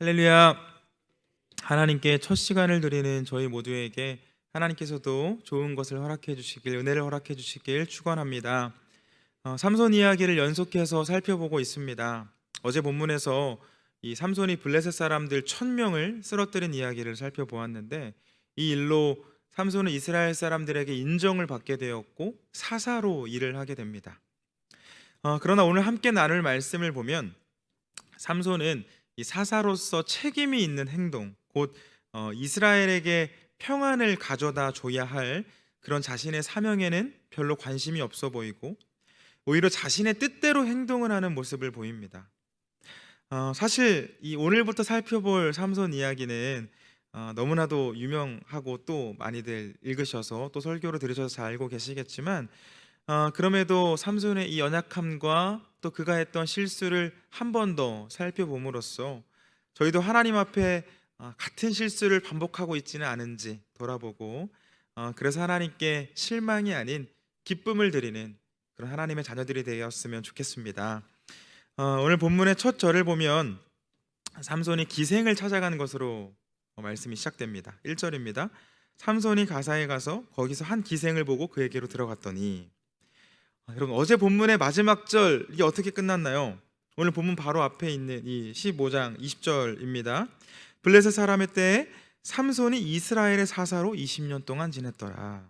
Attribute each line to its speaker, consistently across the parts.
Speaker 1: 할렐루야. 하나님께 첫 시간을 드리는 저희 모두에게 하나님께서도 좋은 것을 허락해 주시길, 은혜를 허락해 주시길 축원합니다. 삼손 이야기를 연속해서 살펴보고 있습니다. 어제 본문에서 이 삼손이 블레셋 사람들 1000명을 쓰러뜨린 이야기를 살펴보았는데, 이 일로 삼손은 이스라엘 사람들에게 인정을 받게 되었고 사사로 일을 하게 됩니다. 그러나 오늘 함께 나눌 말씀을 보면 삼손은 이 사사로서 책임이 있는 행동, 곧 이스라엘에게 평안을 가져다 줘야 할 그런 자신의 사명에는 별로 관심이 없어 보이고 오히려 자신의 뜻대로 행동을 하는 모습을 보입니다. 사실 이 오늘부터 살펴볼 삼손 이야기는 너무나도 유명하고 또 많이들 읽으셔서 또 설교로 들으셔서 잘 알고 계시겠지만, 그럼에도 삼손의 이 연약함과 또 그가 했던 실수를 한 번 더 살펴봄으로써 저희도 하나님 앞에 같은 실수를 반복하고 있지는 않은지 돌아보고, 그래서 하나님께 실망이 아닌 기쁨을 드리는 그런 하나님의 자녀들이 되었으면 좋겠습니다. 오늘 본문의 첫 절을 보면 삼손이 기생을 찾아가는 것으로 말씀이 시작됩니다. 1절입니다. 삼손이 가사에 가서 거기서 한 기생을 보고 그에게로 들어갔더니. 여러분, 어제 본문의 마지막 절 이게 어떻게 끝났나요? 오늘 본문 바로 앞에 있는 이 15장 20절입니다. 블레셋 사람의 때에 삼손이 이스라엘의 사사로 20년 동안 지냈더라.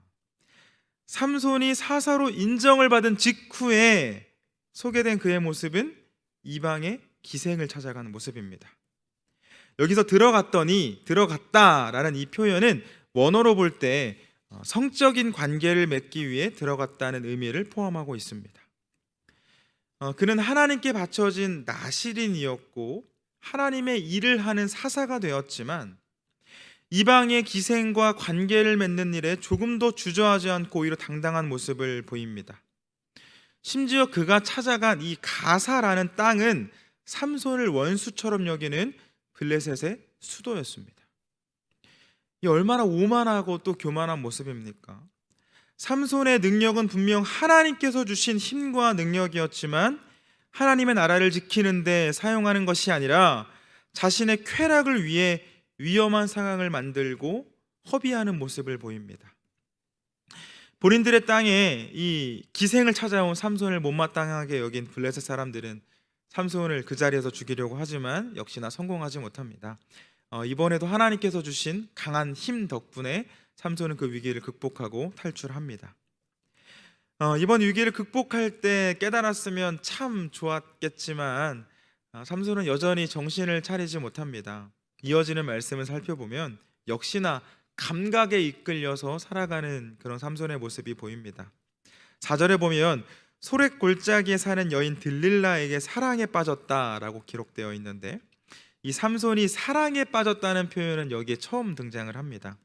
Speaker 1: 삼손이 사사로 인정을 받은 직후에 소개된 그의 모습은 이방의 기생을 찾아가는 모습입니다. 여기서 들어갔더니, 들어갔다라는 이 표현은 원어로 볼 때 성적인 관계를 맺기 위해 들어갔다는 의미를 포함하고 있습니다. 그는 하나님께 바쳐진 나실인이었고 하나님의 일을 하는 사사가 되었지만 이방의 기생과 관계를 맺는 일에 조금 더 주저하지 않고 오히려 당당한 모습을 보입니다. 심지어 그가 찾아간 이 가사라는 땅은 삼손을 원수처럼 여기는 블레셋의 수도였습니다. 이 얼마나 오만하고 또 교만한 모습입니까? 삼손의 능력은 분명 하나님께서 주신 힘과 능력이었지만 하나님의 나라를 지키는 데 사용하는 것이 아니라 자신의 쾌락을 위해 위험한 상황을 만들고 허비하는 모습을 보입니다. 본인들의 땅에 이 기생을 찾아온 삼손을 못마땅하게 여긴 블레셋 사람들은 삼손을 그 자리에서 죽이려고 하지만 역시나 성공하지 못합니다. 이번에도 하나님께서 주신 강한 힘 덕분에 삼손은 그 위기를 극복하고 탈출합니다. 이번 위기를 극복할 때 깨달았으면 참 좋았겠지만 삼손은 여전히 정신을 차리지 못합니다. 이어지는 말씀을 살펴보면 역시나 감각에 이끌려서 살아가는 그런 삼손의 모습이 보입니다. 4절에 보면 소렛 골짜기에 사는 여인 들릴라에게 사랑에 빠졌다라고 기록되어 있는데, 이 삼손이 사랑에 빠졌다는 표현은 여기에 처음 등장을 합니다.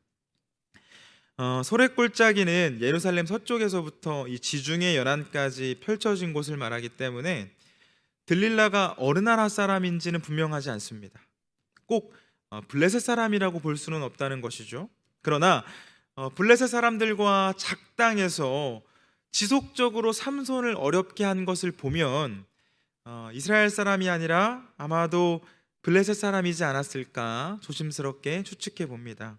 Speaker 1: 소렛 골짜기는 예루살렘 서쪽에서부터 이 지중해 연안까지 펼쳐진 곳을 말하기 때문에 들릴라가 어느 나라 사람인지는 분명하지 않습니다. 꼭 블레셋 사람이라고 볼 수는 없다는 것이죠. 그러나 블레셋 사람들과 작당해서 지속적으로 삼손을 어렵게 한 것을 보면 이스라엘 사람이 아니라 아마도 블레셋 사람이지 않았을까 조심스럽게 추측해 봅니다.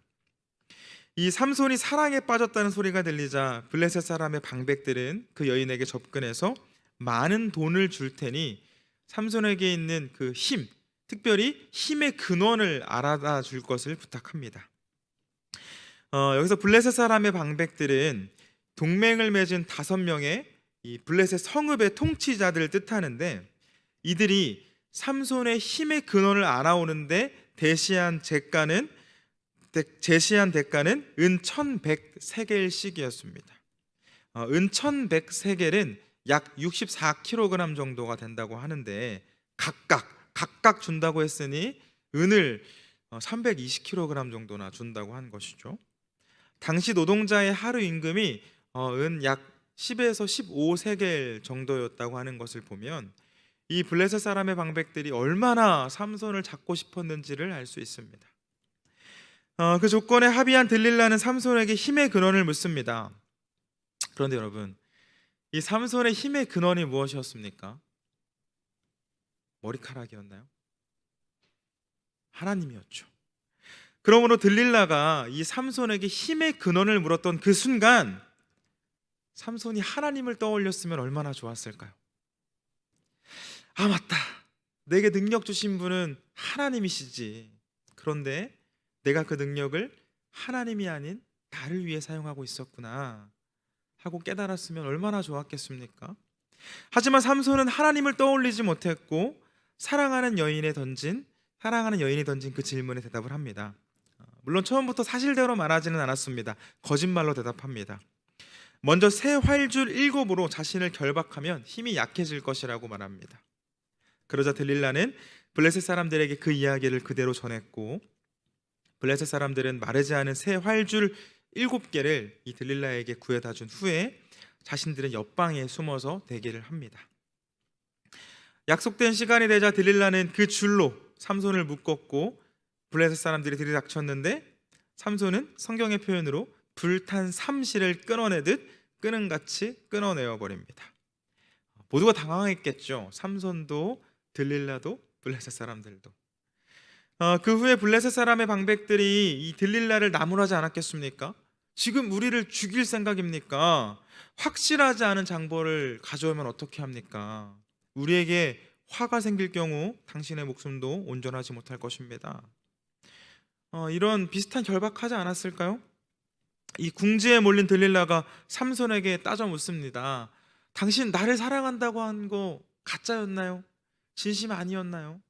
Speaker 1: 이 삼손이 사랑에 빠졌다는 소리가 들리자 블레셋 사람의 방백들은 그 여인에게 접근해서 많은 돈을 줄 테니 삼손에게 있는 그 힘, 특별히 힘의 근원을 알아다 줄 것을 부탁합니다. 여기서 블레셋 사람의 방백들은 동맹을 맺은 5명의 이 블레셋 성읍의 통치자들을 뜻하는데, 이들이 삼손의 힘의 근원을 알아오는데 제시한 대가는 은 1100세겔씩이었습니다. 은 1100세겔은 약 64kg 정도가 된다고 하는데 각각 준다고 했으니 은을 320kg 정도나 준다고 한 것이죠. 당시 노동자의 하루 임금이 은 약 10에서 15세겔 정도였다고 하는 것을 보면 이 블레셋 사람의 방백들이 얼마나 삼손을 잡고 싶었는지를 알 수 있습니다. 그 조건에 합의한 들릴라는 삼손에게 힘의 근원을 묻습니다. 그런데 여러분, 이 삼손의 힘의 근원이 무엇이었습니까? 머리카락이었나요? 하나님이었죠. 그러므로 들릴라가 이 삼손에게 힘의 근원을 물었던 그 순간 삼손이 하나님을 떠올렸으면 얼마나 좋았을까요? 아, 맞다. 내게 능력 주신 분은 하나님이시지. 그런데 내가 그 능력을 하나님이 아닌 나를 위해 사용하고 있었구나 하고 깨달았으면 얼마나 좋았겠습니까? 하지만 삼손은 하나님을 떠올리지 못했고 사랑하는 여인이 던진 그 질문에 대답을 합니다. 물론 처음부터 사실대로 말하지는 않았습니다. 거짓말로 대답합니다. 먼저 새 활줄 7으로 자신을 결박하면 힘이 약해질 것이라고 말합니다. 그러자 들릴라는 블레셋 사람들에게 그 이야기를 그대로 전했고 블레셋 사람들은 마르지 않은 새 활줄 7개를 이 들릴라에게 구해다 준 후에 자신들은 옆방에 숨어서 대기를 합니다. 약속된 시간이 되자 들릴라는 그 줄로 삼손을 묶었고 블레셋 사람들이 들이닥쳤는데 삼손은 성경의 표현으로 불탄 삼실을 끊어내듯 끄는같이 끊어내어 버립니다. 모두가 당황했겠죠. 삼손도 들릴라도 블레셋 사람들도. 그 후에 블레셋 사람의 방백들이 이 들릴라를 나무라지 않았겠습니까? 지금 우리를 죽일 생각입니까? 확실하지 않은 장보를 가져오면 어떻게 합니까? 우리에게 화가 생길 경우 당신의 목숨도 온전하지 못할 것입니다. 이런 비슷한 결박하지 않았을까요? 이 궁지에 몰린 들릴라가 삼손에게 따져 묻습니다. 당신 나를 사랑한다고 한 거 가짜였나요? 진심 아니었나요?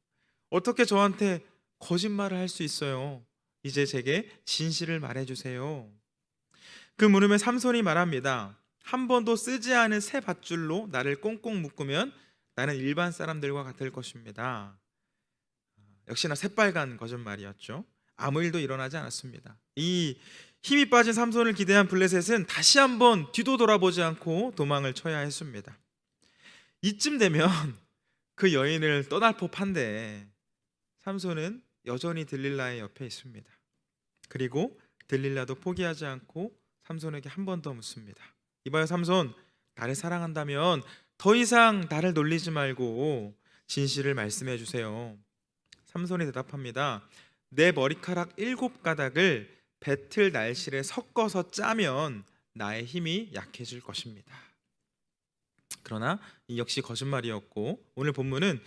Speaker 1: 어떻게 저한테 거짓말을 할 수 있어요? 이제 제게 진실을 말해주세요. 그 물음에 삼손이 말합니다. 한 번도 쓰지 않은 새 밧줄로 나를 꽁꽁 묶으면 나는 일반 사람들과 같을 것입니다. 역시나 새빨간 거짓말이었죠. 아무 일도 일어나지 않았습니다. 이 힘이 빠진 삼손을 기대한 블레셋은 다시 한번 뒤도 돌아보지 않고 도망을 쳐야 했습니다. 이쯤 되면 그 여인을 떠날 법한데 삼손은 여전히 들릴라의 옆에 있습니다. 그리고 들릴라도 포기하지 않고 삼손에게 한 번 더 묻습니다. 이봐요 삼손, 나를 사랑한다면 더 이상 나를 놀리지 말고 진실을 말씀해 주세요. 삼손이 대답합니다. 내 머리카락 7가닥을 배틀 날실에 섞어서 짜면 나의 힘이 약해질 것입니다. 그러나 이 역시 거짓말이었고 오늘 본문은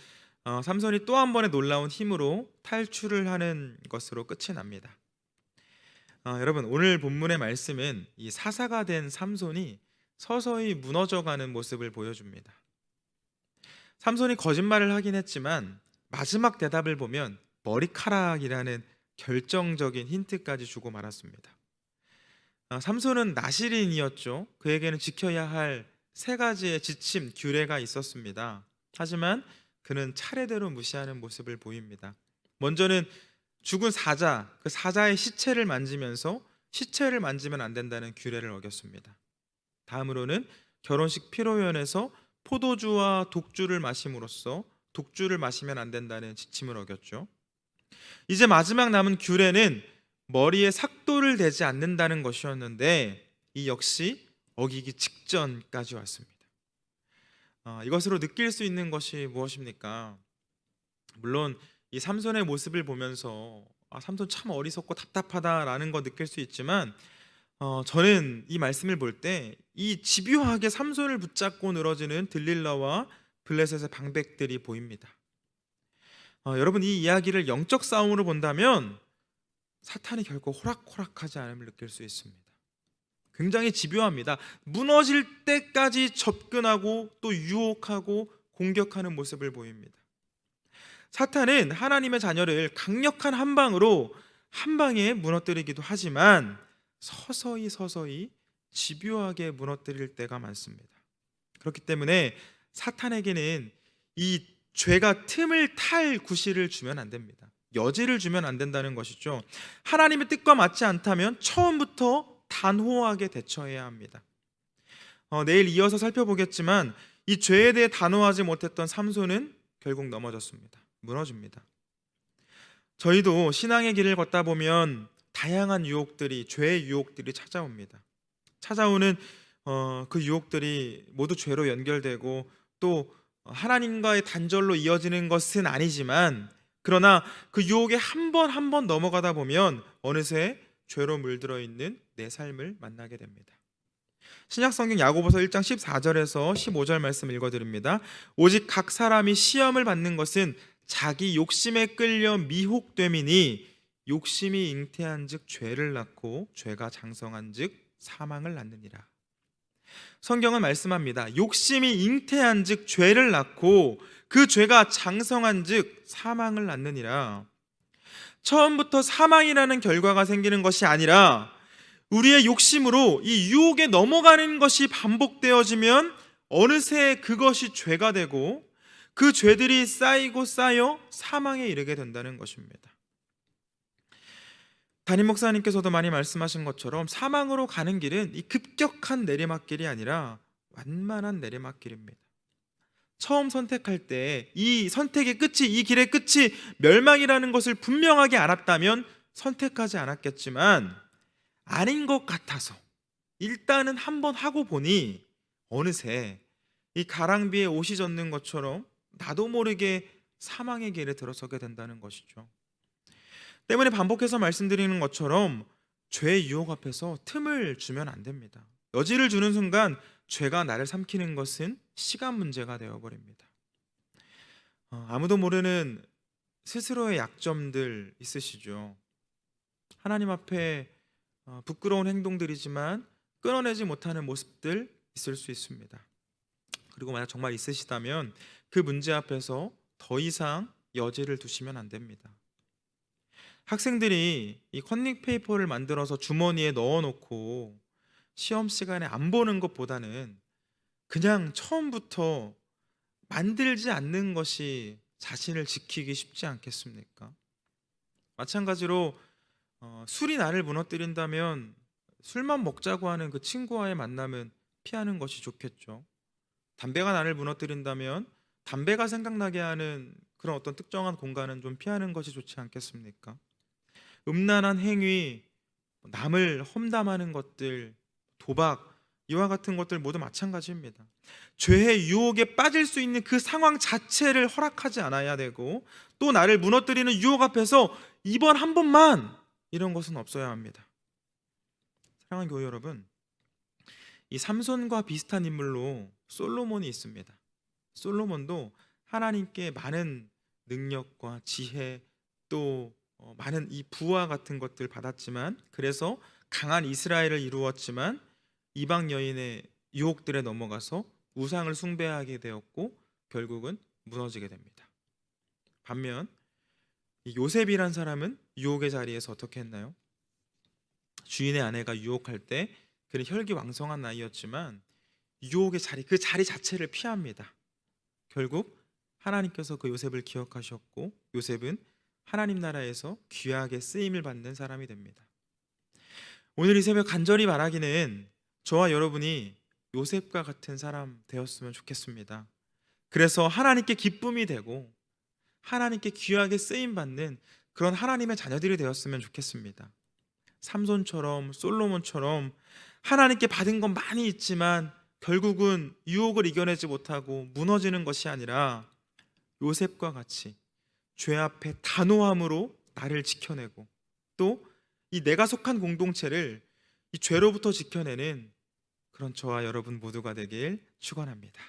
Speaker 1: 삼손이 또 한 번의 놀라운 힘으로 탈출을 하는 것으로 끝이 납니다. 여러분, 오늘 본문의 말씀은 이 사사가 된 삼손이 서서히 무너져가는 모습을 보여줍니다. 삼손이 거짓말을 하긴 했지만 마지막 대답을 보면 머리카락이라는 결정적인 힌트까지 주고 말았습니다. 삼손은 나실인이었죠. 그에게는 지켜야 할 3가지의 지침, 규례가 있었습니다. 하지만 그는 차례대로 무시하는 모습을 보입니다. 먼저는 죽은 사자, 그 사자의 시체를 만지면서 시체를 만지면 안 된다는 규례를 어겼습니다. 다음으로는 결혼식 피로연에서 포도주와 독주를 마심으로써 독주를 마시면 안 된다는 지침을 어겼죠. 이제 마지막 남은 규례는 머리에 삭도를 대지 않는다는 것이었는데 이 역시 어기기 직전까지 왔습니다. 이것으로 느낄 수 있는 것이 무엇입니까? 물론 이 삼손의 모습을 보면서 삼손 참 어리석고 답답하다라는 거 느낄 수 있지만 저는 이 말씀을 볼 때 이 집요하게 삼손을 붙잡고 늘어지는 들릴라와 블레셋의 방백들이 보입니다. 여러분, 이 이야기를 영적 싸움으로 본다면 사탄이 결코 호락호락하지 않음을 느낄 수 있습니다. 굉장히 집요합니다. 무너질 때까지 접근하고 또 유혹하고 공격하는 모습을 보입니다. 사탄은 하나님의 자녀를 강력한 한 방에 무너뜨리기도 하지만 서서히 집요하게 무너뜨릴 때가 많습니다. 그렇기 때문에 사탄에게는 이 죄가 틈을 탈 구실을 주면 안 됩니다. 여지를 주면 안 된다는 것이죠. 하나님의 뜻과 맞지 않다면 처음부터 단호하게 대처해야 합니다. 내일 이어서 살펴보겠지만 이 죄에 대해 단호하지 못했던 삼손은 결국 넘어졌습니다. 무너집니다. 저희도 신앙의 길을 걷다 보면 다양한 유혹들이, 죄의 유혹들이 찾아옵니다. 찾아오는 그 유혹들이 모두 죄로 연결되고 또 하나님과의 단절로 이어지는 것은 아니지만 그러나 그 유혹에 한 번 한 번 넘어가다 보면 어느새 죄로 물들어 있는 내 삶을 만나게 됩니다. 신약성경 야고보서 1장 14절에서 15절 말씀 읽어드립니다. 오직 각 사람이 시험을 받는 것은 자기 욕심에 끌려 미혹됨이니 욕심이 잉태한즉 죄를 낳고 죄가 장성한즉 사망을 낳느니라. 성경은 말씀합니다. 욕심이 잉태한즉 죄를 낳고 그 죄가 장성한즉 사망을 낳느니라. 처음부터 사망이라는 결과가 생기는 것이 아니라 우리의 욕심으로 이 유혹에 넘어가는 것이 반복되어지면 어느새 그것이 죄가 되고 그 죄들이 쌓이고 쌓여 사망에 이르게 된다는 것입니다. 담임 목사님께서도 많이 말씀하신 것처럼 사망으로 가는 길은 이 급격한 내리막길이 아니라 완만한 내리막길입니다. 처음 선택할 때 이 선택의 끝이, 이 길의 끝이 멸망이라는 것을 분명하게 알았다면 선택하지 않았겠지만 아닌 것 같아서 일단은 한번 하고 보니 어느새 이 가랑비에 옷이 젖는 것처럼 나도 모르게 사망의 길에 들어서게 된다는 것이죠. 때문에 반복해서 말씀드리는 것처럼 죄의 유혹 앞에서 틈을 주면 안 됩니다. 여지를 주는 순간 죄가 나를 삼키는 것은 시간 문제가 되어버립니다. 아무도 모르는 스스로의 약점들 있으시죠? 하나님 앞에 부끄러운 행동들이지만 끊어내지 못하는 모습들 있을 수 있습니다. 그리고 만약 정말 있으시다면 그 문제 앞에서 더 이상 여지를 두시면 안 됩니다. 학생들이 이 컨닝 페이퍼를 만들어서 주머니에 넣어놓고 시험 시간에 안 보는 것보다는 그냥 처음부터 만들지 않는 것이 자신을 지키기 쉽지 않겠습니까? 마찬가지로 술이 나를 무너뜨린다면 술만 먹자고 하는 그 친구와의 만남은 피하는 것이 좋겠죠. 담배가 나를 무너뜨린다면 담배가 생각나게 하는 그런 어떤 특정한 공간은 좀 피하는 것이 좋지 않겠습니까? 음란한 행위, 남을 험담하는 것들, 도박, 이와 같은 것들 모두 마찬가지입니다. 죄의 유혹에 빠질 수 있는 그 상황 자체를 허락하지 않아야 되고 또 나를 무너뜨리는 유혹 앞에서 이번 한 번만 이런 것은 없어야 합니다. 사랑하는 교회 여러분, 이 삼손과 비슷한 인물로 솔로몬이 있습니다. 솔로몬도 하나님께 많은 능력과 지혜 또 많은 이 부와 같은 것들 받았지만 그래서 강한 이스라엘을 이루었지만 이방 여인의 유혹들에 넘어가서 우상을 숭배하게 되었고 결국은 무너지게 됩니다. 반면 이 요셉이란 사람은 유혹의 자리에서 어떻게 했나요? 주인의 아내가 유혹할 때 그는 혈기왕성한 나이였지만 유혹의 자리, 그 자리 자체를 피합니다. 결국 하나님께서 그 요셉을 기억하셨고 요셉은 하나님 나라에서 귀하게 쓰임을 받는 사람이 됩니다. 오늘 이 새벽 간절히 바라기는 저와 여러분이 요셉과 같은 사람 되었으면 좋겠습니다. 그래서 하나님께 기쁨이 되고 하나님께 귀하게 쓰임 받는 그런 하나님의 자녀들이 되었으면 좋겠습니다. 삼손처럼 솔로몬처럼 하나님께 받은 건 많이 있지만 결국은 유혹을 이겨내지 못하고 무너지는 것이 아니라 요셉과 같이 죄 앞에 단호함으로 나를 지켜내고 또 이 내가 속한 공동체를 이 죄로부터 지켜내는 그런 저와 여러분 모두가 되길 축원합니다.